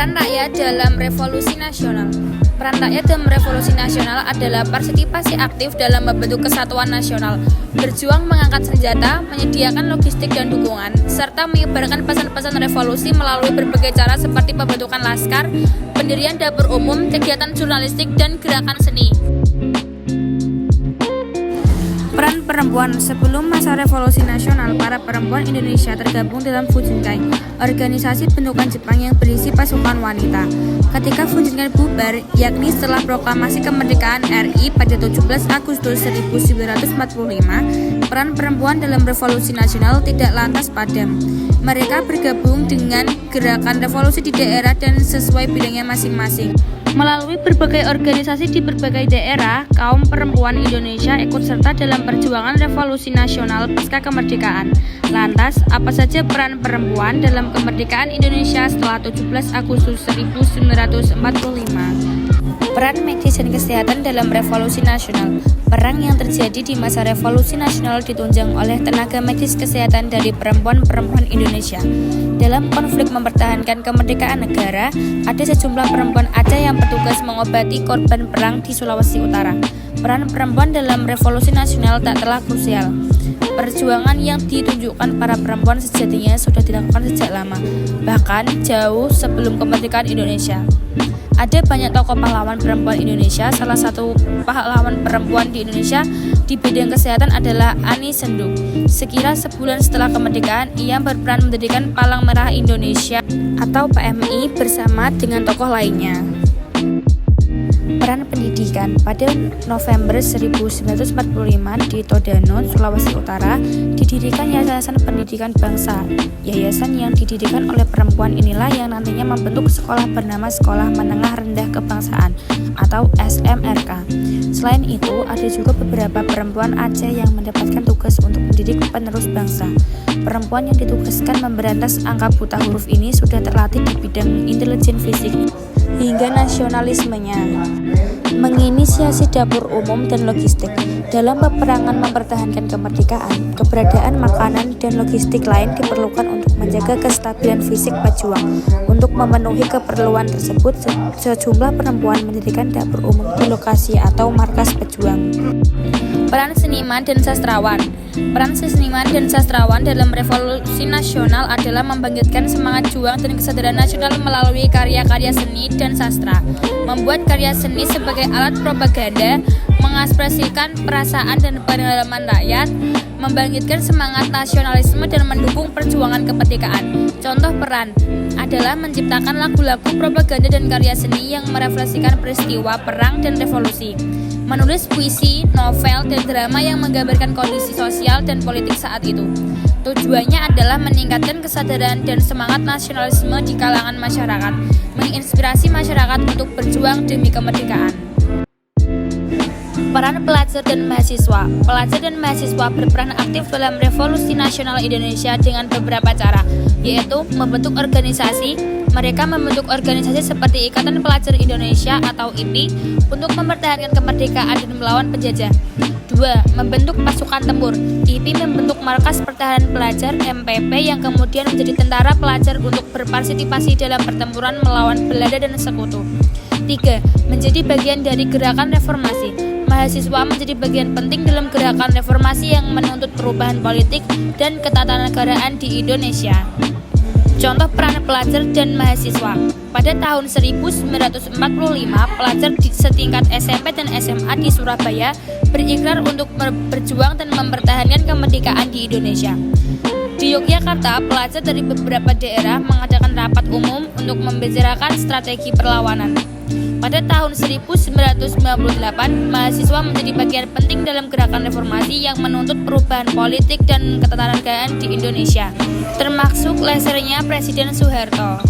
Peran rakyat dalam revolusi nasional. Peran rakyat dalam revolusi nasional adalah partisipasi aktif dalam membentuk kesatuan nasional, berjuang mengangkat senjata, menyediakan logistik dan dukungan, serta menyebarkan pesan-pesan revolusi melalui berbagai cara seperti pembentukan laskar, pendirian dapur umum, kegiatan jurnalistik, dan gerakan seni. Peran perempuan. Sebelum masa revolusi nasional, para perempuan Indonesia tergabung dalam Fujinkai, organisasi bentukan Jepang yang berisi pasukan wanita. Ketika Fujinkai bubar, yakni setelah proklamasi kemerdekaan RI pada 17 Agustus 1945, peran perempuan dalam revolusi nasional tidak lantas padam. Mereka bergabung dengan gerakan revolusi di daerah dan sesuai bidangnya masing-masing. Melalui berbagai organisasi di berbagai daerah, kaum perempuan Indonesia ikut serta dalam perjuangan revolusi nasional pasca kemerdekaan. Lantas, apa saja peran perempuan dalam kemerdekaan Indonesia setelah 17 Agustus 1945? Peran medis dan kesehatan dalam revolusi nasional. Perang yang terjadi di masa revolusi nasional ditunjang oleh tenaga medis kesehatan dari perempuan-perempuan Indonesia. Dalam konflik mempertahankan kemerdekaan negara, ada sejumlah perempuan Aceh yang bertugas mengobati korban perang di Sulawesi Utara. Peran perempuan dalam revolusi nasional tak kalah krusial. Perjuangan yang ditunjukkan para perempuan sejatinya sudah dilakukan sejak lama, bahkan jauh sebelum kemerdekaan Indonesia. Ada banyak tokoh pahlawan perempuan Indonesia. Salah satu pahlawan perempuan di Indonesia di bidang kesehatan adalah Ani Senduk. Sekira sebulan setelah kemerdekaan, ia berperan mendirikan Palang Merah Indonesia atau PMI bersama dengan tokoh lainnya. Peran pendidikan. Pada November 1945 di Todano, Sulawesi Utara, didirikan Yayasan Pendidikan Bangsa. Yayasan yang didirikan oleh perempuan inilah yang nantinya membentuk sekolah bernama Sekolah Menengah Rendah Kebangsaan atau SMRK. Selain itu, ada juga beberapa perempuan Aceh yang mendapatkan tugas untuk mendidik penerus bangsa. Perempuan yang ditugaskan memberantas angka buta huruf ini sudah terlatih di bidang intelijen fisik hingga nasionalismenya, menginisiasi dapur umum dan logistik. Dalam peperangan mempertahankan kemerdekaan, keberadaan makanan dan logistik lain diperlukan untuk menjaga kestabilan fisik pejuang. Untuk memenuhi keperluan tersebut, sejumlah perempuan mendirikan dapur umum di lokasi atau markas pejuang. Peran seniman dan sastrawan. Peran seniman dan sastrawan dalam revolusi nasional adalah membangkitkan semangat juang dan kesadaran nasional melalui karya-karya seni dan sastra. Membuat karya seni sebagai alat propaganda, mengekspresikan perasaan dan pengalaman rakyat, membangkitkan semangat nasionalisme dan mendukung perjuangan kemerdekaan. Contoh peran adalah menciptakan lagu-lagu propaganda dan karya seni yang merefleksikan peristiwa perang dan revolusi. Menulis puisi, novel, dan drama yang menggambarkan kondisi sosial dan politik saat itu. Tujuannya adalah meningkatkan kesadaran dan semangat nasionalisme di kalangan masyarakat, menginspirasi masyarakat untuk berjuang demi kemerdekaan. Peran pelajar dan mahasiswa. Pelajar dan mahasiswa berperan aktif dalam revolusi nasional Indonesia dengan beberapa cara, yaitu membentuk organisasi. Mereka membentuk organisasi seperti Ikatan Pelajar Indonesia atau IPI untuk mempertahankan kemerdekaan dan melawan penjajah. 2. Membentuk pasukan tempur. IPI membentuk Markas Pertahanan Pelajar MPP yang kemudian menjadi tentara pelajar untuk berpartisipasi dalam pertempuran melawan Belanda dan sekutu. 3. Menjadi bagian dari gerakan reformasi. Mahasiswa menjadi bagian penting dalam gerakan reformasi yang menuntut perubahan politik dan ketatanegaraan di Indonesia. Contoh peran pelajar dan mahasiswa. Pada tahun 1945, pelajar di setingkat SMP dan SMA di Surabaya berikrar untuk berjuang dan mempertahankan kemerdekaan di Indonesia. Di Yogyakarta, pelajar dari beberapa daerah mengadakan rapat umum untuk membicarakan strategi perlawanan. Pada tahun 1998, mahasiswa menjadi bagian penting dalam gerakan reformasi yang menuntut perubahan politik dan ketatanegaraan di Indonesia, termasuk lesernya Presiden Soeharto.